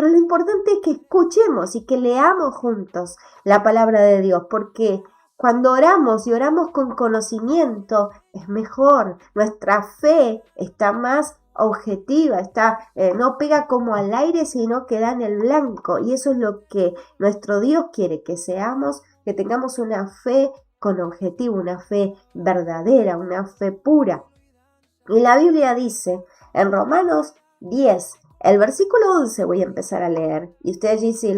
Pero lo importante es que escuchemos y que leamos juntos la palabra de Dios, porque cuando oramos y oramos con conocimiento es mejor. Nuestra fe está más objetiva, no pega como al aire, sino que da en el blanco. Y eso es lo que nuestro Dios quiere, que seamos, que tengamos una fe con objetivo, una fe verdadera, una fe pura. Y la Biblia dice en Romanos 10, el versículo 11 voy a empezar a leer, y usted allí si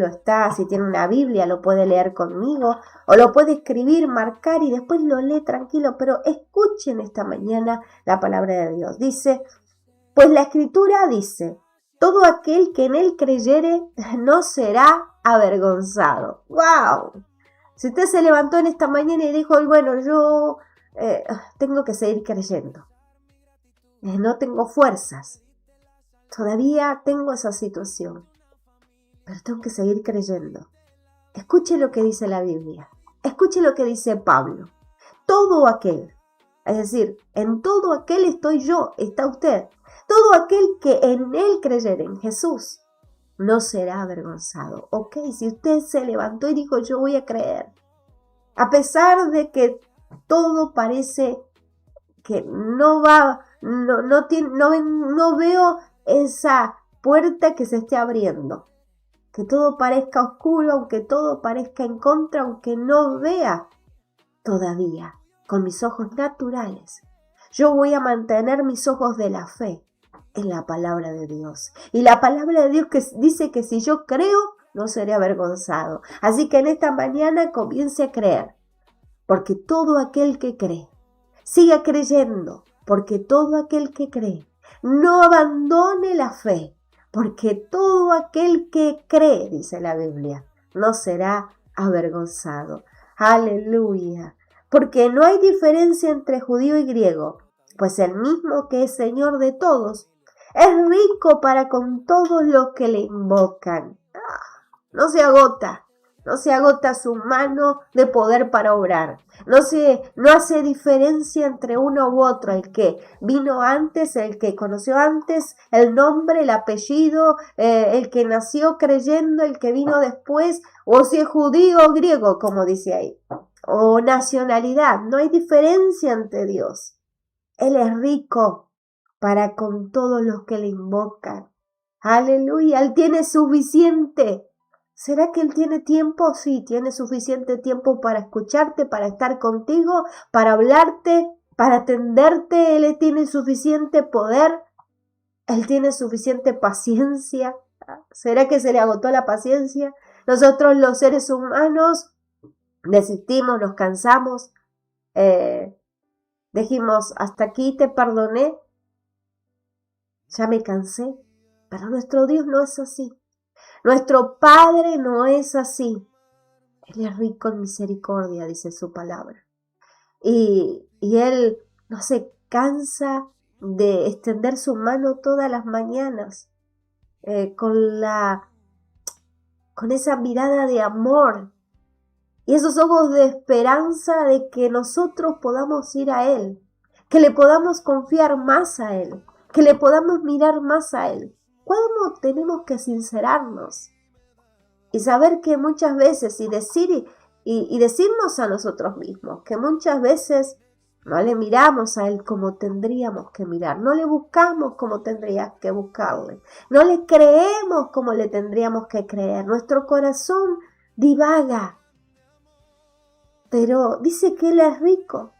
tiene una Biblia, lo puede leer conmigo, o lo puede escribir, marcar, y después lo lee tranquilo, pero escuchen esta mañana la palabra de Dios. Dice, pues la Escritura dice, todo aquel que en él creyere no será avergonzado. ¡Wow! Si usted se levantó en esta mañana y dijo, bueno, yo tengo que seguir creyendo, no tengo fuerzas, todavía tengo esa situación, pero tengo que seguir creyendo. Escuche lo que dice la Biblia. Escuche lo que dice Pablo. Todo aquel, es decir, en todo aquel estoy yo, está usted. Todo aquel que en él creyere, en Jesús, no será avergonzado. Ok, si usted se levantó y dijo, yo voy a creer, a pesar de que todo parece que no va, no veo esa puerta que se esté abriendo, que todo parezca oscuro, aunque todo parezca en contra, aunque no vea todavía con mis ojos naturales, yo voy a mantener mis ojos de la fe en la palabra de Dios. Y la palabra de Dios que dice que si yo creo, no seré avergonzado. Así que en esta mañana comience a creer, porque todo aquel que cree, siga creyendo, porque todo aquel que cree, no abandone la fe, porque todo aquel que cree, dice la Biblia, no será avergonzado. Aleluya. Porque no hay diferencia entre judío y griego, pues el mismo que es Señor de todos, es rico para con todos los que le invocan. No se agota su mano de poder para obrar. No hace diferencia entre uno u otro, el que vino antes, el que conoció antes, el nombre, el apellido, el que nació creyendo, el que vino después, o si es judío o griego, como dice ahí, o nacionalidad. No hay diferencia ante Dios. Él es rico para con todos los que le invocan. Aleluya, Él tiene suficiente. ¿Será que Él tiene tiempo? Sí, tiene suficiente tiempo para escucharte, para estar contigo, para hablarte, para atenderte. Él tiene suficiente poder. Él tiene suficiente paciencia. ¿Será que se le agotó la paciencia? Nosotros los seres humanos desistimos, nos cansamos. Dijimos, hasta aquí te perdoné. Ya me cansé. Pero nuestro Dios no es así. Nuestro Padre no es así. Él es rico en misericordia, dice su palabra. Y Él no se cansa de extender su mano todas las mañanas con esa mirada de amor y esos ojos de esperanza de que nosotros podamos ir a Él, que le podamos confiar más a Él, que le podamos mirar más a Él. ¿Cómo tenemos que sincerarnos y saber que muchas veces y decirnos a nosotros mismos que muchas veces no le miramos a Él como tendríamos que mirar, no le buscamos como tendríamos que buscarle, no le creemos como le tendríamos que creer, nuestro corazón divaga, pero dice que Él es rico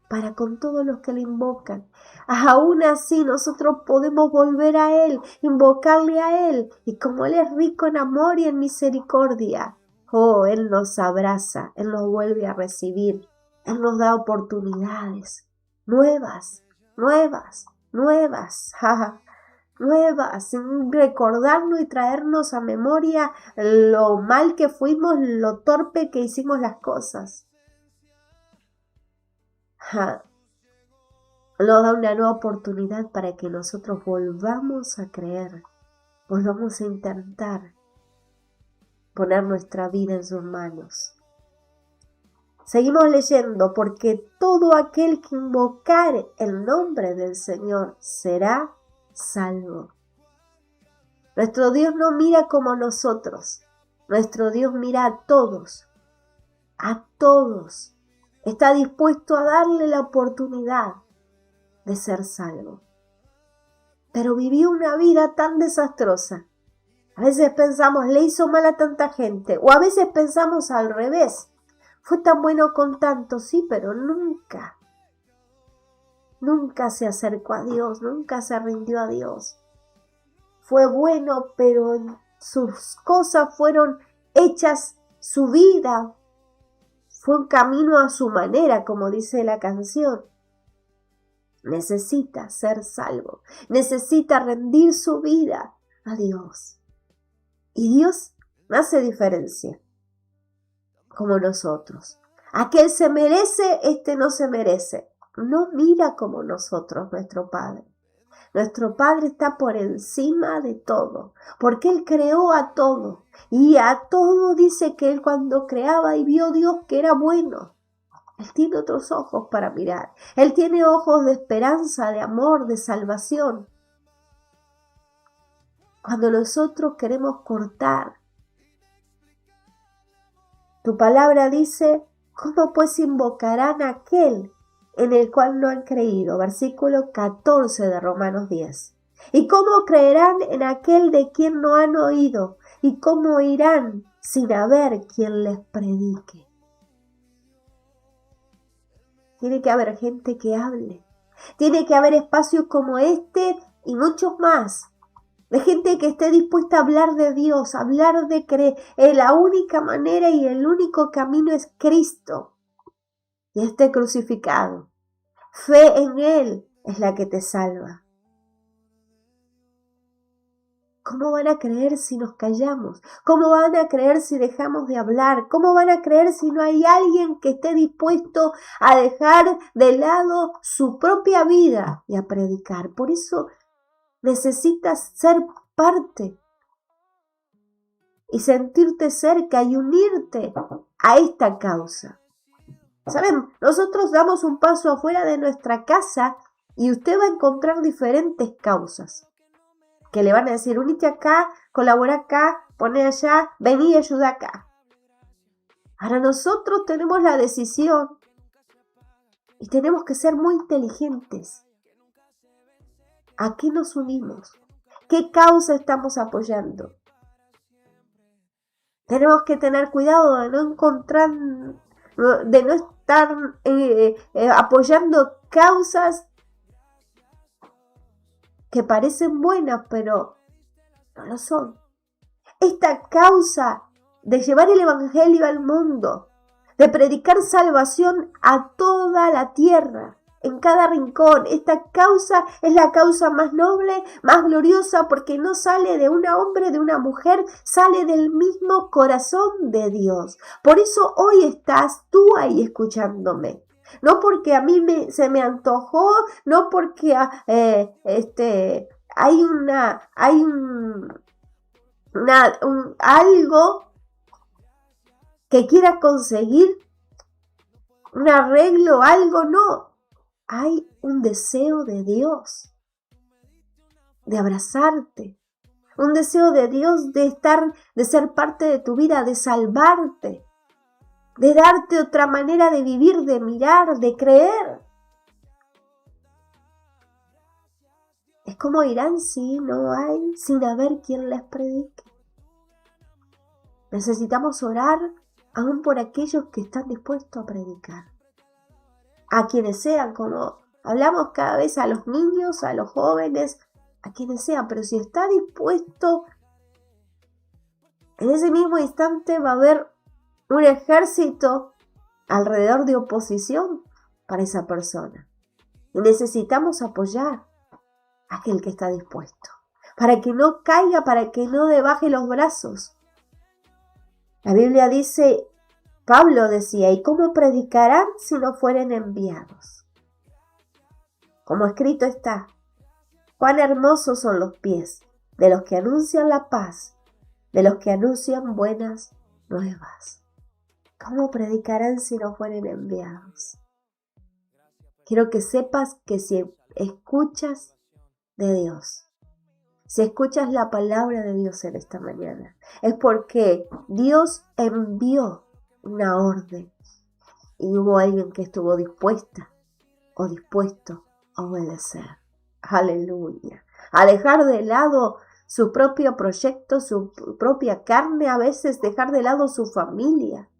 para con todos los que le invocan. Aún así nosotros podemos volver a Él, invocarle a Él, y como Él es rico en amor y en misericordia, Él nos abraza, Él nos vuelve a recibir, Él nos da oportunidades nuevas, sin recordarnos y traernos a memoria lo mal que fuimos, lo torpe que hicimos las cosas. Nos da una nueva oportunidad para que nosotros volvamos a creer, volvamos a intentar poner nuestra vida en sus manos. Seguimos leyendo, porque todo aquel que invocare el nombre del Señor será salvo. Nuestro Dios no mira como nosotros. Nuestro Dios mira a todos. A todos. Está dispuesto a darle la oportunidad de ser salvo. Pero vivió una vida tan desastrosa. A veces pensamos, le hizo mal a tanta gente. O a veces pensamos al revés. Fue tan bueno con tantos, sí, pero nunca se acercó a Dios, nunca se rindió a Dios. Fue bueno, pero sus cosas fueron hechas, su vida fue un camino a su manera, como dice la canción. Necesita ser salvo, necesita rendir su vida a Dios. Y Dios no hace diferencia, como nosotros. Aquel se merece, este no se merece. No mira como nosotros, nuestro Padre. Nuestro Padre está por encima de todo, porque Él creó a todo. Y a todo dice que Él cuando creaba y vio Dios que era bueno. Él tiene otros ojos para mirar. Él tiene ojos de esperanza, de amor, de salvación. Cuando nosotros queremos cortar, tu palabra dice, ¿cómo pues invocarán a aquel en el cual no han creído? Versículo 14 de Romanos 10. ¿Y cómo creerán en aquel de quien no han oído? ¿Y cómo irán sin haber quien les predique? Tiene que haber gente que hable. Tiene que haber espacios como este y muchos más. De gente que esté dispuesta a hablar de Dios, a hablar de creer. La única manera y el único camino es Cristo. Y esté crucificado. Fe en Él es la que te salva. ¿Cómo van a creer si nos callamos? ¿Cómo van a creer si dejamos de hablar? ¿Cómo van a creer si no hay alguien que esté dispuesto a dejar de lado su propia vida y a predicar? Por eso necesitas ser parte y sentirte cerca y unirte a esta causa. ¿Saben? Nosotros damos un paso afuera de nuestra casa y usted va a encontrar diferentes causas que le van a decir, unite acá, colabora acá, pone allá, vení y ayuda acá. Ahora nosotros tenemos la decisión y tenemos que ser muy inteligentes. ¿A qué nos unimos? ¿Qué causa estamos apoyando? Tenemos que tener cuidado de no estar apoyando causas que parecen buenas, pero no lo son. Esta causa de llevar el evangelio al mundo, de predicar salvación a toda la tierra, en cada rincón, esta causa es la causa más noble, más gloriosa, porque no sale de un hombre, de una mujer, sale del mismo corazón de Dios. Por eso hoy estás tú ahí escuchándome. No porque a mí se me antojó, no porque hay algo que quiera conseguir, un arreglo, algo, no. Hay un deseo de Dios de abrazarte, un deseo de Dios de ser parte de tu vida, de salvarte, de darte otra manera de vivir, de mirar, de creer. Es como irán si no hay, sin haber quien les predique. Necesitamos orar aún por aquellos que están dispuestos a predicar. A quienes sean, como hablamos cada vez, a los niños, a los jóvenes, a quienes sean, pero si está dispuesto, en ese mismo instante va a haber un ejército alrededor de oposición para esa persona. Y necesitamos apoyar a aquel que está dispuesto, para que no caiga, para que no debaje los brazos. La Biblia dice, Pablo decía, ¿y cómo predicarán si no fueren enviados? Como escrito está, cuán hermosos son los pies de los que anuncian la paz, de los que anuncian buenas nuevas. ¿Cómo predicarán si no fueren enviados? Quiero que sepas que si escuchas de Dios, Si escuchas la palabra de Dios en esta mañana, es porque Dios envió una orden y hubo alguien que estuvo dispuesta o dispuesto a obedecer. Aleluya. A dejar de lado su propio proyecto, su propia carne, a veces dejar de lado su familia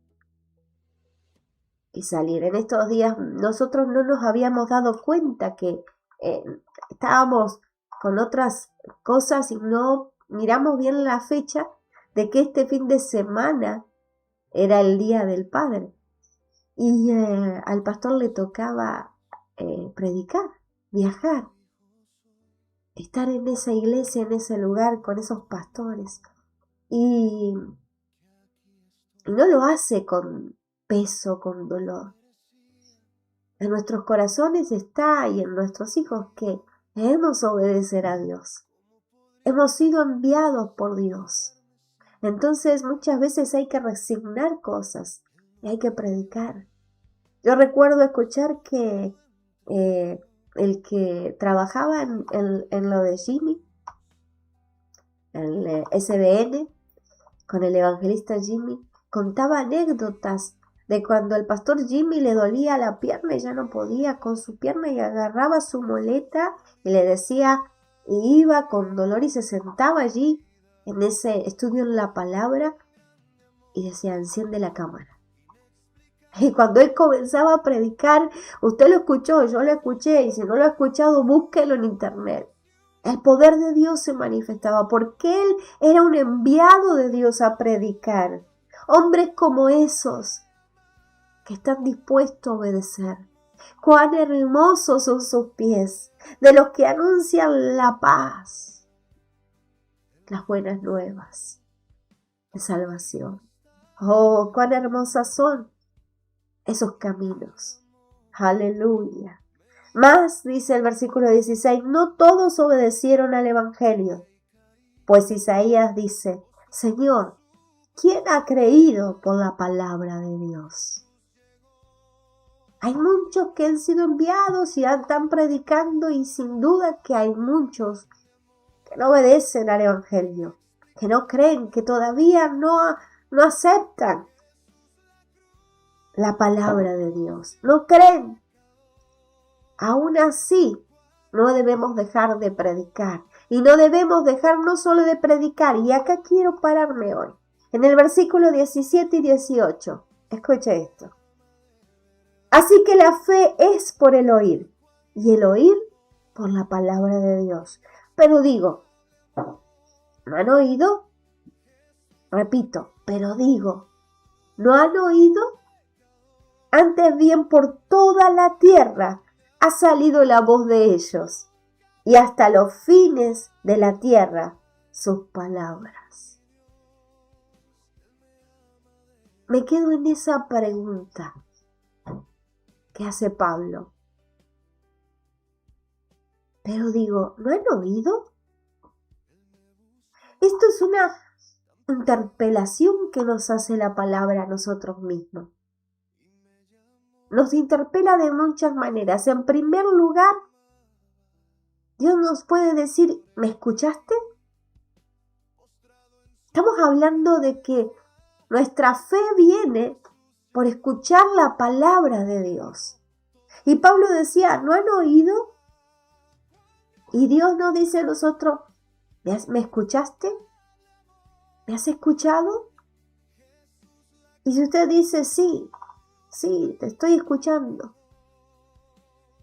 y salir. En estos días nosotros no nos habíamos dado cuenta que estábamos con otras cosas y no miramos bien la fecha de que este fin de semana era el Día del Padre y al pastor le tocaba predicar, viajar, estar en esa iglesia, en ese lugar con esos pastores y no lo hace con peso, con dolor. En nuestros corazones está y en nuestros hijos que debemos obedecer a Dios. Hemos sido enviados por Dios. Entonces muchas veces hay que resignar cosas y hay que predicar. Yo recuerdo escuchar que el que trabajaba en lo de Jimmy, el SBN, con el evangelista Jimmy, contaba anécdotas de cuando el pastor Jimmy le dolía la pierna y ya no podía con su pierna y agarraba su muleta y le decía, y iba con dolor y se sentaba allí en ese estudio en la palabra y decía, enciende la cámara. Y cuando él comenzaba a predicar, usted lo escuchó, yo lo escuché, y si no lo ha escuchado, búsquelo en internet. El poder de Dios se manifestaba porque él era un enviado de Dios a predicar. Hombres como esos que están dispuestos a obedecer. Cuán hermosos son sus pies, de los que anuncian la paz, las buenas nuevas de salvación. Oh, cuán hermosas son esos caminos. Aleluya. Más, dice el versículo 16, no todos obedecieron al evangelio, pues Isaías dice, Señor, ¿quién ha creído por la palabra de Dios? Hay muchos que han sido enviados y están predicando y sin duda que hay muchos que no obedecen al evangelio, que no creen, que todavía no aceptan la palabra de Dios, no creen. Aún así, no debemos dejar de predicar y no debemos dejar no solo de predicar, y acá quiero pararme hoy, en el versículo 17 y 18, escucha esto. Así que la fe es por el oír y el oír por la palabra de Dios. Pero digo, ¿no han oído? Repito, pero digo, ¿no han oído? Antes bien por toda la tierra ha salido la voz de ellos, y hasta los fines de la tierra sus palabras. Me quedo en esa pregunta que hace Pablo. Pero digo, ¿no han oído? Esto es una interpelación que nos hace la palabra a nosotros mismos. Nos interpela de muchas maneras. En primer lugar, Dios nos puede decir, ¿me escuchaste? Estamos hablando de que nuestra fe viene por escuchar la palabra de Dios. Y Pablo decía, ¿no han oído? Y Dios nos dice a nosotros, ¿me escuchaste? ¿Me has escuchado? Y si usted dice, sí, te estoy escuchando.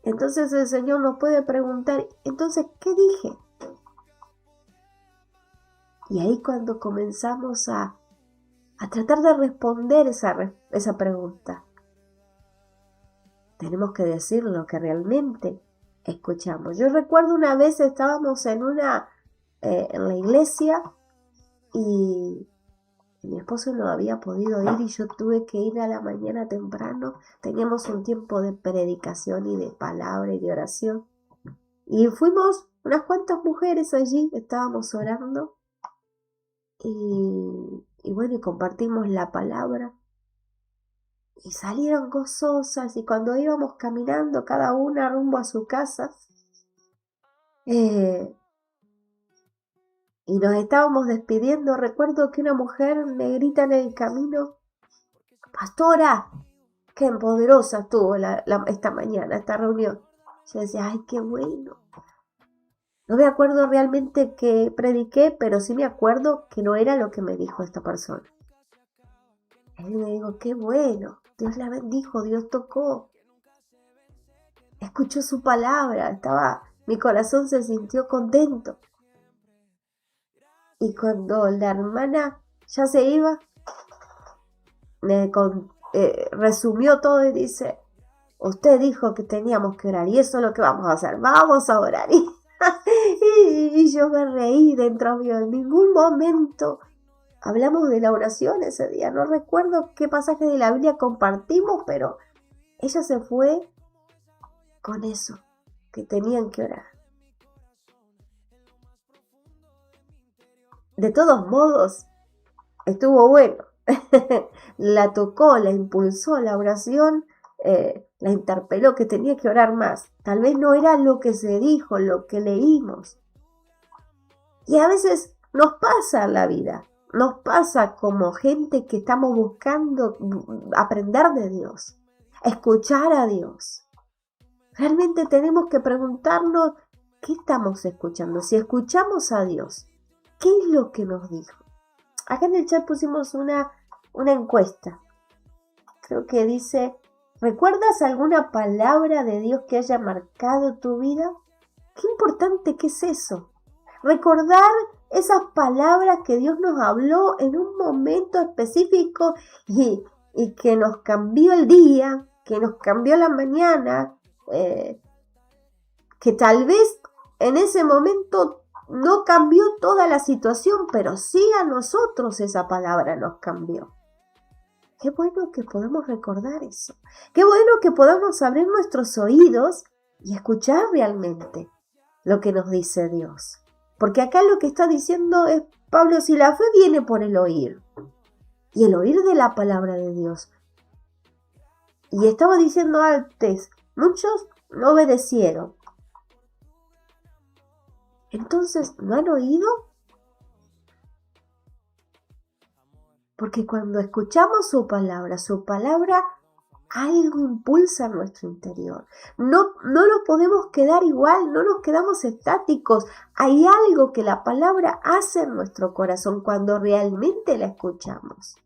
Entonces el Señor nos puede preguntar, entonces, ¿qué dije? Y ahí cuando comenzamos a tratar de responder esa pregunta, tenemos que decir lo que realmente escuchamos. Yo recuerdo una vez estábamos en la iglesia y mi esposo no había podido ir y yo tuve que ir a la mañana temprano. Teníamos un tiempo de predicación y de palabra y de oración. Y fuimos unas cuantas mujeres allí, estábamos orando. Y bueno, y compartimos la palabra. Y salieron gozosas y cuando íbamos caminando cada una rumbo a su casa, y nos estábamos despidiendo, recuerdo que una mujer me grita en el camino: pastora, qué poderosa estuvo esta mañana, esta reunión. Yo decía, ay, qué bueno. No me acuerdo realmente que prediqué, pero sí me acuerdo que no era lo que me dijo esta persona. Y me digo, qué bueno, Dios la bendijo, Dios tocó. Escuchó su palabra, mi corazón se sintió contento. Y cuando la hermana ya se iba, resumió todo y dice, usted dijo que teníamos que orar y eso es lo que vamos a hacer, vamos a orar. Y yo me reí dentro mío, en ningún momento hablamos de la oración ese día, no recuerdo qué pasaje de la Biblia compartimos, pero ella se fue con eso, que tenían que orar. De todos modos, estuvo bueno. La tocó, la impulsó la oración, la interpeló que tenía que orar más. Tal vez no era lo que se dijo, lo que leímos. Y a veces nos pasa en la vida, nos pasa como gente que estamos buscando aprender de Dios, escuchar a Dios. Realmente tenemos que preguntarnos qué estamos escuchando. Si escuchamos a Dios, ¿qué es lo que nos dijo? Acá en el chat pusimos una encuesta. Creo que dice, ¿recuerdas alguna palabra de Dios que haya marcado tu vida? Qué importante que es eso. Recordar esas palabras que Dios nos habló en un momento específico y que nos cambió el día, que nos cambió la mañana, que tal vez en ese momento no cambió toda la situación, pero sí a nosotros esa palabra nos cambió. Qué bueno que podemos recordar eso. Qué bueno que podamos abrir nuestros oídos y escuchar realmente lo que nos dice Dios. Porque acá lo que está diciendo es Pablo, si la fe viene por el oír, y el oír de la palabra de Dios. Y estaba diciendo antes, muchos no obedecieron. Entonces, ¿no han oído? Porque cuando escuchamos su palabra algo impulsa en nuestro interior. No nos podemos quedar igual, no nos quedamos estáticos. Hay algo que la palabra hace en nuestro corazón cuando realmente la escuchamos.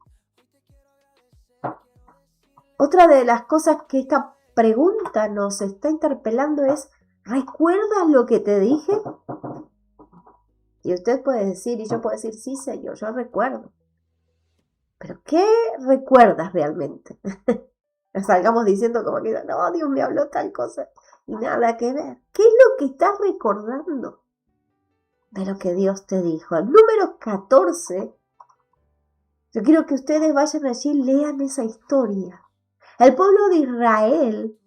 Otra de las cosas que esta pregunta nos está interpelando es, ¿recuerdas lo que te dije? Y usted puede decir, y yo puedo decir, sí, Señor, yo recuerdo. ¿Pero qué recuerdas realmente? Salgamos diciendo como que, no, Dios me habló tal cosa. Y nada que ver. ¿Qué es lo que estás recordando de lo que Dios te dijo? El número 14, yo quiero que ustedes vayan allí y lean esa historia. El pueblo de Israel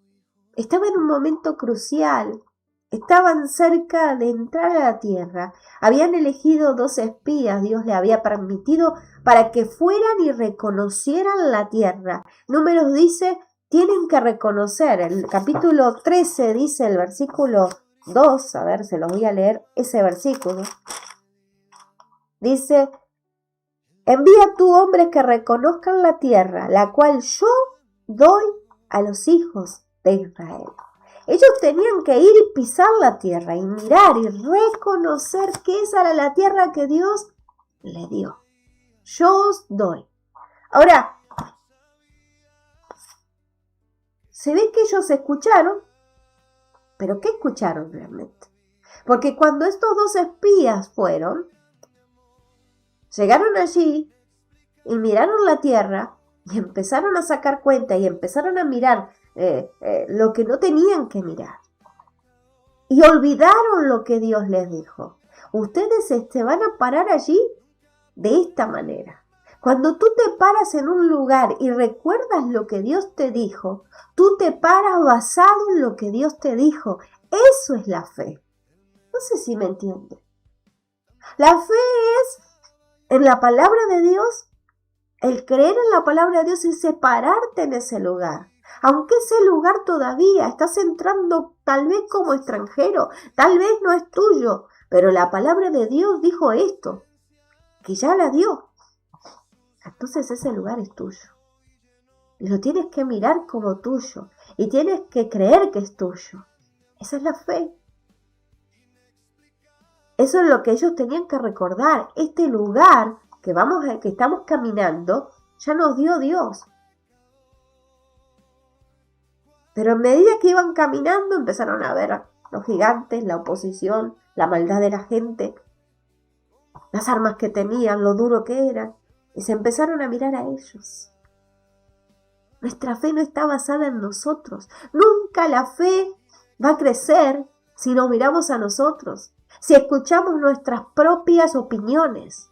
estaba en un momento crucial. Estaban cerca de entrar a la tierra. Habían elegido 2 espías, Dios le había permitido para que fueran y reconocieran la tierra. Números dice, tienen que reconocer. El capítulo 13 dice el versículo 2, a ver, se los voy a leer ese versículo. Dice, envía tú hombres que reconozcan la tierra, la cual yo doy a los hijos de Israel. Ellos tenían que ir y pisar la tierra y mirar y reconocer que esa era la tierra que Dios le dio. Yo os doy. Ahora, se ve que ellos escucharon, pero ¿qué escucharon realmente? Porque cuando estos 2 espías llegaron allí y miraron la tierra y empezaron a sacar cuenta y empezaron a mirar lo que no tenían que mirar. Y olvidaron lo que Dios les dijo. Ustedes se van a parar allí de esta manera. Cuando tú te paras en un lugar y recuerdas lo que Dios te dijo, tú te paras basado en lo que Dios te dijo. Eso es la fe. No sé si me entienden. La fe es en la palabra de Dios. El creer en la palabra de Dios es separarte en ese lugar. Aunque ese lugar todavía estás entrando tal vez como extranjero, tal vez no es tuyo, pero la palabra de Dios dijo esto, que ya la dio. Entonces ese lugar es tuyo. Y lo tienes que mirar como tuyo. Y tienes que creer que es tuyo. Esa es la fe. Eso es lo que ellos tenían que recordar. Este lugar que estamos caminando, ya nos dio Dios. Pero a medida que iban caminando, empezaron a ver los gigantes, la oposición, la maldad de la gente, las armas que tenían, lo duro que eran, y se empezaron a mirar a ellos. Nuestra fe no está basada en nosotros. Nunca la fe va a crecer si nos miramos a nosotros, si escuchamos nuestras propias opiniones,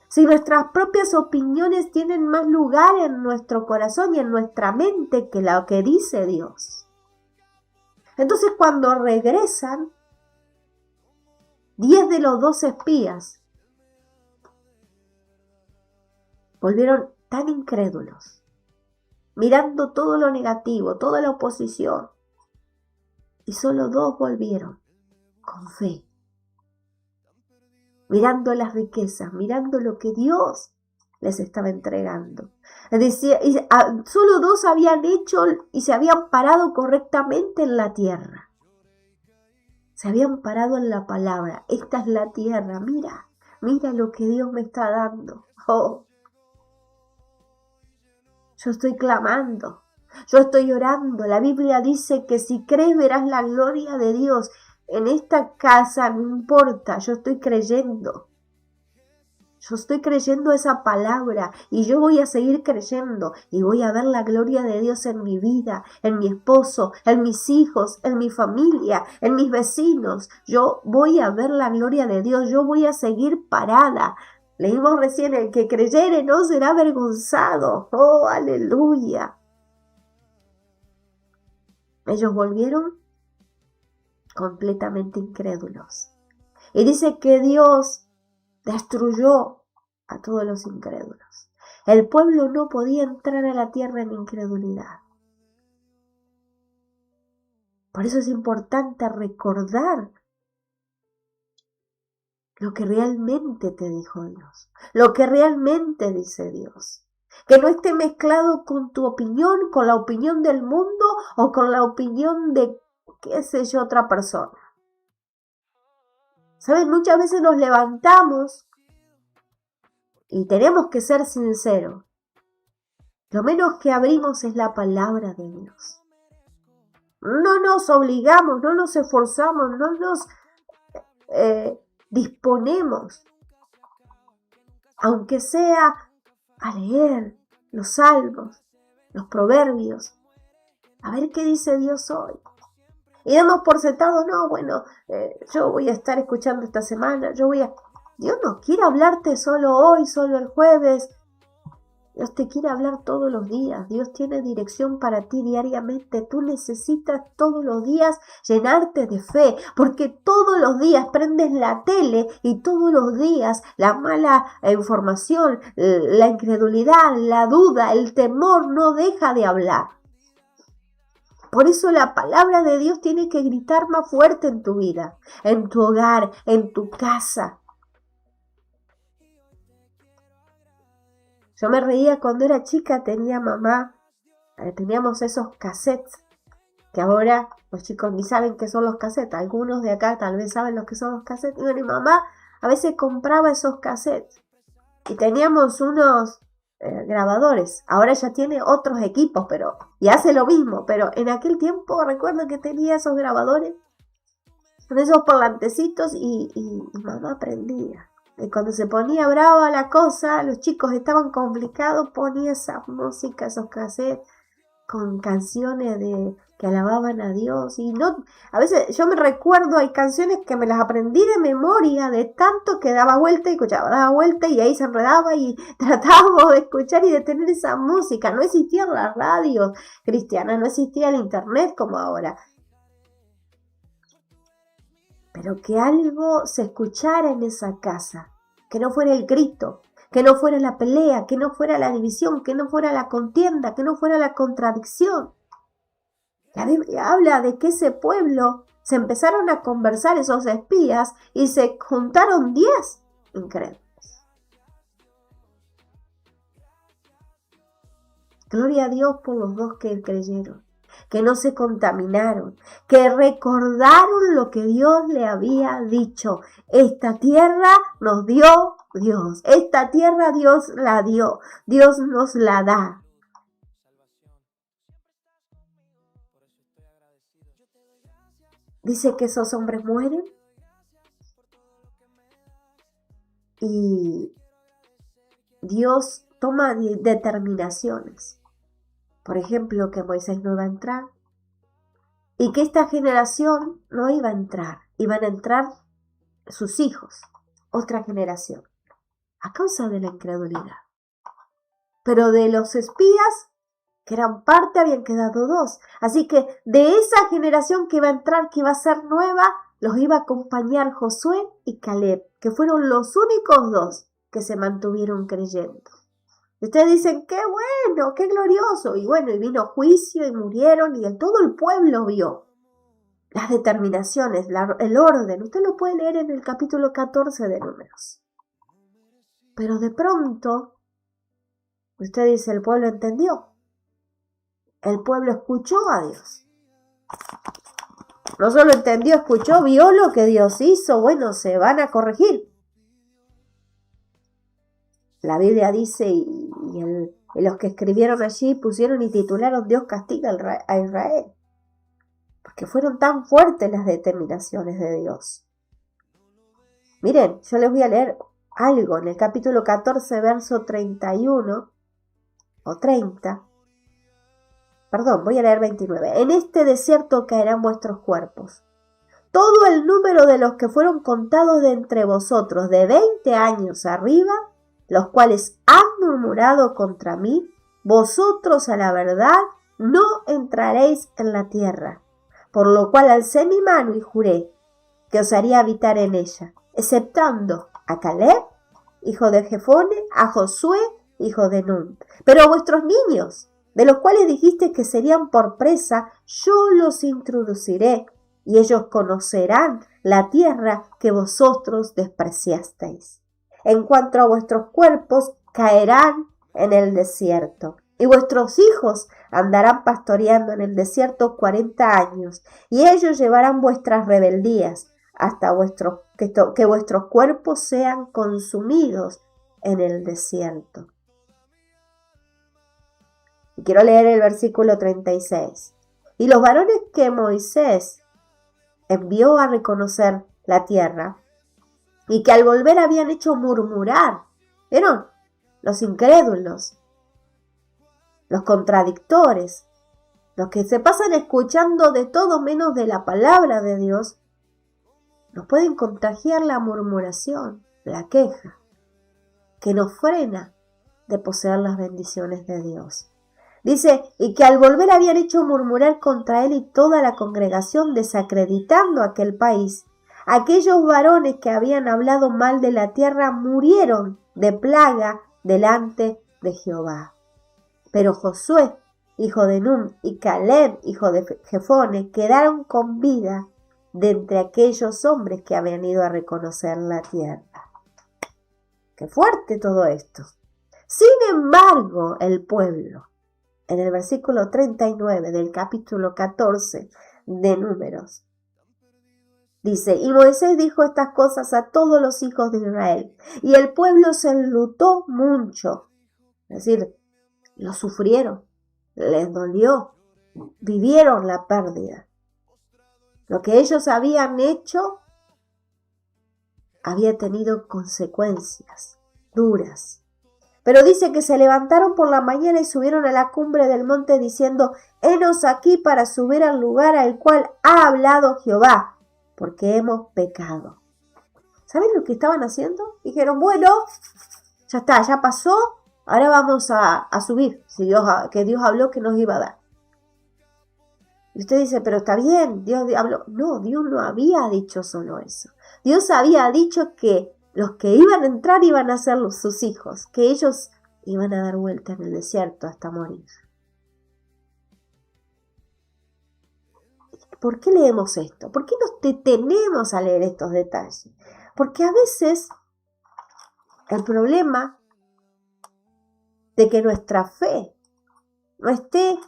si nuestras propias opiniones tienen más lugar en nuestro corazón y en nuestra mente que lo que dice Dios. Entonces cuando regresan, 10 de los 12 espías volvieron tan incrédulos, mirando todo lo negativo, toda la oposición, y solo 2 volvieron con fe, mirando las riquezas, mirando lo que Dios les estaba entregando. Decía, solo 2 habían hecho y se habían parado correctamente en la tierra. Se habían parado en la palabra. Esta es la tierra, mira lo que Dios me está dando. Oh, yo estoy clamando, yo estoy orando. La Biblia dice que si crees verás la gloria de Dios. En esta casa no importa, yo estoy creyendo. Yo estoy creyendo esa palabra y yo voy a seguir creyendo y voy a ver la gloria de Dios en mi vida, en mi esposo, en mis hijos, en mi familia, en mis vecinos. Yo voy a ver la gloria de Dios, yo voy a seguir parada. Leímos recién, el que creyere no será avergonzado. ¡Oh, aleluya! Ellos volvieron completamente incrédulos. Y dice que Dios destruyó a todos los incrédulos. El pueblo no podía entrar a la tierra en incredulidad. Por eso es importante recordar lo que realmente te dijo Dios, lo que realmente dice Dios. Que no esté mezclado con tu opinión, con la opinión del mundo o con la opinión de, qué sé yo, otra persona. ¿Sabes? Muchas veces nos levantamos y tenemos que ser sinceros. Lo menos que abrimos es la palabra de Dios. No nos obligamos, no nos esforzamos, no nos disponemos, aunque sea a leer los salmos, los proverbios, a ver qué dice Dios hoy. Y damos por sentado, no, bueno, yo voy a estar escuchando esta semana, Dios no quiere hablarte solo hoy, solo el jueves. Dios te quiere hablar todos los días. Dios tiene dirección para ti diariamente. Tú necesitas todos los días llenarte de fe, porque todos los días prendes la tele y todos los días la mala información, la incredulidad, la duda, el temor no deja de hablar. Por eso la palabra de Dios tiene que gritar más fuerte en tu vida, en tu hogar, en tu casa. Yo me reía cuando era chica, teníamos esos cassettes, que ahora los chicos ni saben qué son los cassettes. Algunos de acá tal vez saben lo que son los cassettes. Y mi mamá a veces compraba esos cassettes y teníamos unos grabadores. Ahora ya tiene otros equipos y hace lo mismo, pero en aquel tiempo recuerdo que tenía esos grabadores con esos parlantecitos y mamá aprendía. Y cuando se ponía brava la cosa, los chicos estaban complicados, ponía esa música, esos cassettes con canciones que alababan a Dios. Y no, a veces yo me recuerdo, hay canciones que me las aprendí de memoria, de tanto que daba vuelta y escuchaba, daba vuelta y ahí se enredaba y tratábamos de escuchar y de tener esa música. No existían las radios cristianas, no existía el internet como ahora. Pero que algo se escuchara en esa casa, que no fuera el grito, que no fuera la pelea, que no fuera la división, que no fuera la contienda, que no fuera la contradicción. La Biblia habla de que ese pueblo Se empezaron a conversar esos espías y se juntaron 10 incrédulos. Gloria a Dios por los 2 que creyeron, que no se contaminaron, que recordaron lo que Dios le había dicho. Esta tierra nos dio Dios, esta tierra Dios la dio, Dios nos la da. Dice que esos hombres mueren y Dios toma determinaciones. Por ejemplo, que Moisés no iba a entrar y que esta generación no iba a entrar, iban a entrar sus hijos, otra generación, a causa de la incredulidad. Pero de los espías, que eran parte, habían quedado 2. Así que de esa generación que iba a entrar, que iba a ser nueva, los iba a acompañar Josué y Caleb, que fueron los únicos 2 que se mantuvieron creyendo. Ustedes dicen, qué bueno, qué glorioso. Y bueno, y vino juicio y murieron y todo el pueblo vio las determinaciones, el orden. Usted lo puede leer en el capítulo 14 de Números. Pero de pronto, usted dice, el pueblo entendió. El pueblo escuchó a Dios. No solo entendió, escuchó, vio lo que Dios hizo. Bueno, se van a corregir. La Biblia dice, y los que escribieron allí pusieron y titularon Dios castiga a Israel. Porque fueron tan fuertes las determinaciones de Dios. Miren, yo les voy a leer algo en el capítulo 14, verso 31 o 30. Perdón, voy a leer 29. En este desierto caerán vuestros cuerpos. Todo el número de los que fueron contados de entre vosotros de 20 años arriba, los cuales han murmurado contra mí, vosotros a la verdad no entraréis en la tierra. Por lo cual alcé mi mano y juré que os haría habitar en ella, exceptando a Caleb, hijo de Jefone, a Josué, hijo de Nun. Pero a vuestros niños, de los cuales dijiste que serían por presa, yo los introduciré, y ellos conocerán la tierra que vosotros despreciasteis. En cuanto a vuestros cuerpos, caerán en el desierto, y vuestros hijos andarán pastoreando en el desierto 40 años, y ellos llevarán vuestras rebeldías hasta que vuestros cuerpos sean consumidos en el desierto. Y quiero leer el versículo 36. Y los varones que Moisés envió a reconocer la tierra, y que al volver habían hecho murmurar, ¿vieron? Los incrédulos, los contradictores, los que se pasan escuchando de todo menos de la palabra de Dios, nos pueden contagiar la murmuración, la queja, que nos frena de poseer las bendiciones de Dios. Dice, y que al volver habían hecho murmurar contra él y toda la congregación, desacreditando aquel país. Aquellos varones que habían hablado mal de la tierra murieron de plaga delante de Jehová. Pero Josué, hijo de Nun, y Caleb, hijo de Jefone, quedaron con vida de entre aquellos hombres que habían ido a reconocer la tierra. ¡Qué fuerte todo esto! Sin embargo, el pueblo, en el versículo 39 del capítulo 14 de Números, dice, y Moisés dijo estas cosas a todos los hijos de Israel, y el pueblo se enlutó mucho. Es decir, lo sufrieron, les dolió, vivieron la pérdida. Lo que ellos habían hecho había tenido consecuencias duras. Pero dice que se levantaron por la mañana y subieron a la cumbre del monte diciendo, henos aquí para subir al lugar al cual ha hablado Jehová, porque hemos pecado. ¿Saben lo que estaban haciendo? Dijeron, bueno, ya está, ya pasó, ahora vamos a subir, que Dios habló que nos iba a dar. Y usted dice, pero está bien, Dios habló. No, Dios no había dicho solo eso. Dios había dicho que los que iban a entrar iban a ser sus hijos, que ellos iban a dar vuelta en el desierto hasta morir. ¿por qué leemos esto? ¿Por qué nos detenemos a leer estos detalles? Porque a veces el problema de que nuestra fe no esté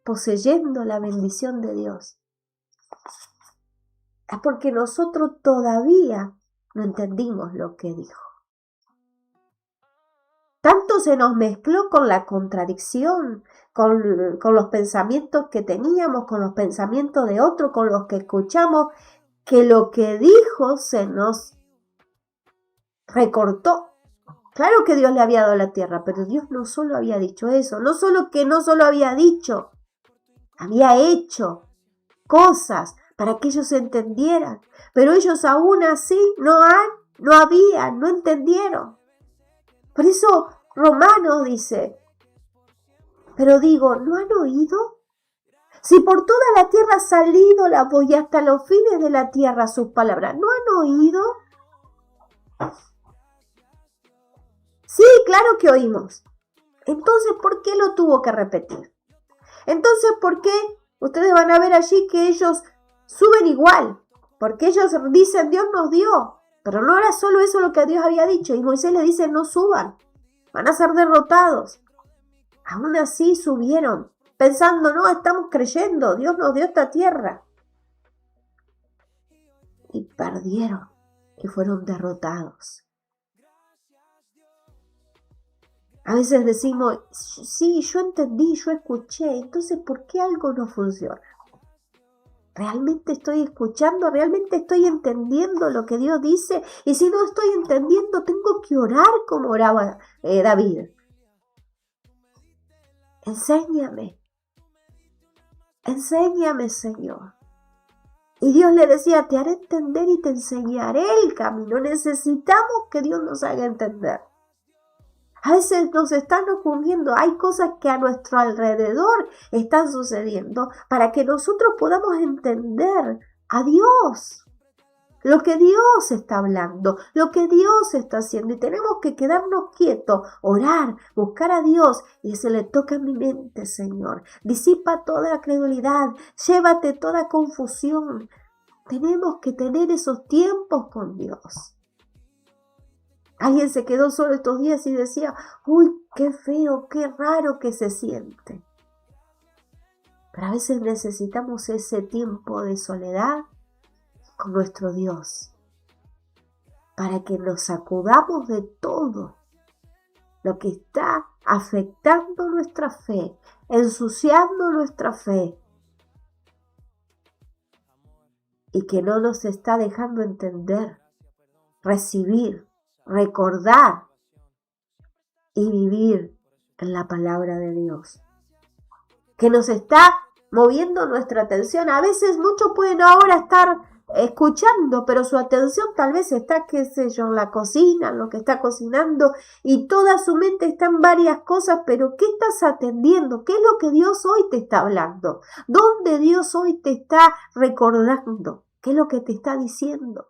poseyendo la bendición de Dios es porque nosotros todavía no entendimos lo que dijo. Tanto se nos mezcló con la contradicción, con los pensamientos que teníamos, con los pensamientos de otros, con los que escuchamos, que lo que dijo se nos recortó. Claro que Dios le había dado la tierra, pero Dios no solo había dicho eso, no solo había dicho, había hecho cosas para que ellos entendieran, pero ellos aún así no entendieron. Por eso Romanos dice, pero digo, ¿no han oído? Si por toda la tierra ha salido la voz y hasta los fines de la tierra sus palabras, ¿no han oído? Sí, claro que oímos. Entonces, ¿por qué lo tuvo que repetir? Entonces, ¿por qué? Ustedes van a ver allí que ellos suben igual, porque ellos dicen, Dios nos dio, pero no era solo eso lo que Dios había dicho, y Moisés le dice, no suban, van a ser derrotados. Aún así subieron, pensando, no, estamos creyendo, Dios nos dio esta tierra. Y perdieron, y fueron derrotados. A veces decimos, sí, yo entendí, yo escuché, entonces ¿por qué algo no funciona? ¿Realmente estoy escuchando? ¿Realmente estoy entendiendo lo que Dios dice? Y si no estoy entendiendo, tengo que orar como oraba David. Enséñame, Señor. Y Dios le decía, te haré entender y te enseñaré el camino. Necesitamos que Dios nos haga entender. A veces nos están ocurriendo, hay cosas que a nuestro alrededor están sucediendo para que nosotros podamos entender a Dios, lo que Dios está hablando, lo que Dios está haciendo. Y tenemos que quedarnos quietos, orar, buscar a Dios y decirle, toca mi mente, Señor. Disipa toda la credulidad, llévate toda confusión. Tenemos que tener esos tiempos con Dios. Alguien se quedó solo estos días y decía, uy, qué feo, qué raro que se siente. Pero a veces necesitamos ese tiempo de soledad con nuestro Dios para que nos sacudamos de todo lo que está afectando nuestra fe, ensuciando nuestra fe y que no nos está dejando entender, recibir, recordar y vivir en la palabra de Dios, que nos está moviendo nuestra atención. A veces muchos pueden ahora estar escuchando, pero su atención tal vez está, qué sé yo, en la cocina, en lo que está cocinando, y toda su mente está en varias cosas, pero ¿qué estás atendiendo? ¿Qué es lo que Dios hoy te está hablando? ¿Dónde Dios hoy te está recordando? ¿Qué es lo que te está diciendo?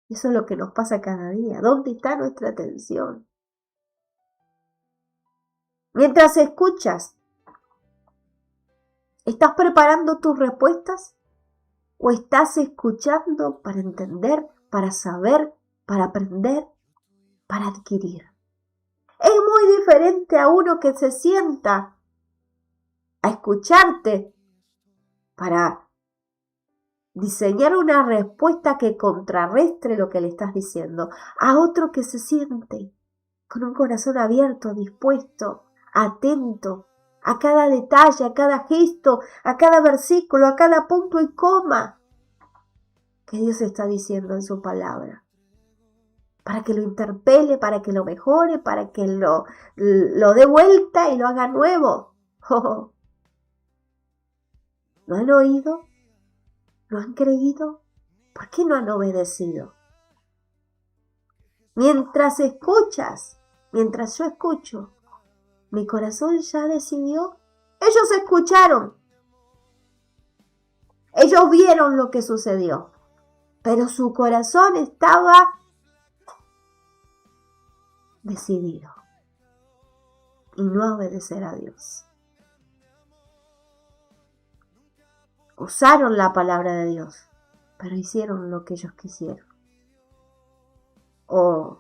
Eso es lo que nos pasa cada día. ¿Dónde está nuestra atención? Mientras escuchas, ¿estás preparando tus respuestas? ¿O estás escuchando para entender, para saber, para aprender, para adquirir? Es muy diferente a uno que se sienta a escucharte para diseñar una respuesta que contrarrestre lo que le estás diciendo, a otro que se siente con un corazón abierto, dispuesto, atento a cada detalle, a cada gesto, a cada versículo, a cada punto y coma que Dios está diciendo en su palabra, para que lo interpele, para que lo mejore, para que lo dé vuelta y lo haga nuevo. Oh, ¿no han oído? ¿No han creído? ¿Por qué no han obedecido? Mientras escuchas, mientras yo escucho, mi corazón ya decidió. Ellos escucharon. Ellos vieron lo que sucedió. Pero su corazón estaba decidido y no a obedecer a Dios. usaron la palabra de Dios, pero hicieron lo que ellos quisieron. Oh,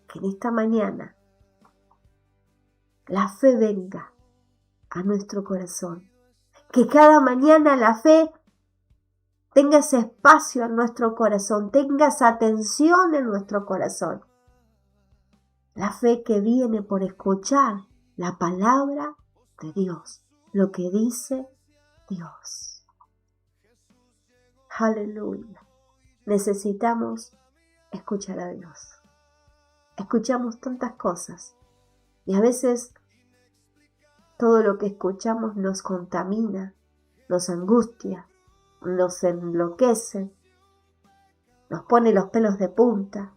que en esta mañana la fe venga a nuestro corazón. Que cada mañana la fe tenga ese espacio en nuestro corazón, tenga esa atención en nuestro corazón. La fe que viene por escuchar la palabra de Dios, lo que dice Dios. Aleluya. Necesitamos escuchar a Dios. Escuchamos tantas cosas y a veces todo lo que escuchamos nos contamina, nos angustia, nos enloquece, nos pone los pelos de punta.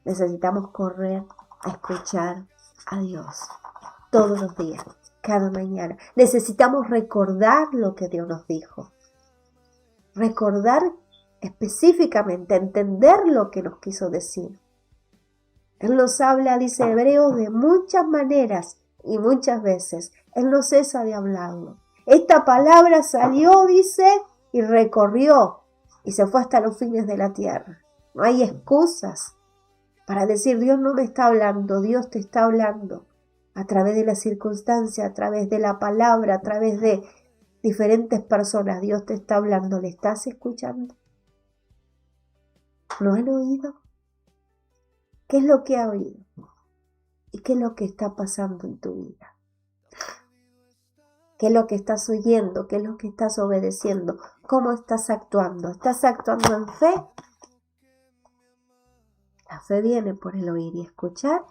Necesitamos correr a escuchar a Dios todos los días, cada mañana. Necesitamos recordar lo que Dios nos dijo. Recordar específicamente, entender lo que nos quiso decir. Él nos habla, dice Hebreos, de muchas maneras y muchas veces. Él no cesa de hablarlo. Esta palabra salió, dice, y recorrió y se fue hasta los fines de la tierra. No hay excusas para decir Dios no me está hablando. Dios te está hablando a través de la circunstancia, a través de la palabra, a través de diferentes personas. Dios te está hablando. ¿Le estás escuchando? ¿Lo han oído? ¿Qué es lo que ha oído? ¿Y qué es lo que está pasando en tu vida? ¿Qué es lo que estás oyendo? ¿Qué es lo que estás obedeciendo? ¿Cómo estás actuando? ¿Estás actuando en fe? La fe viene por el oír y escuchar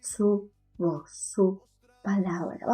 su voz, su palabra.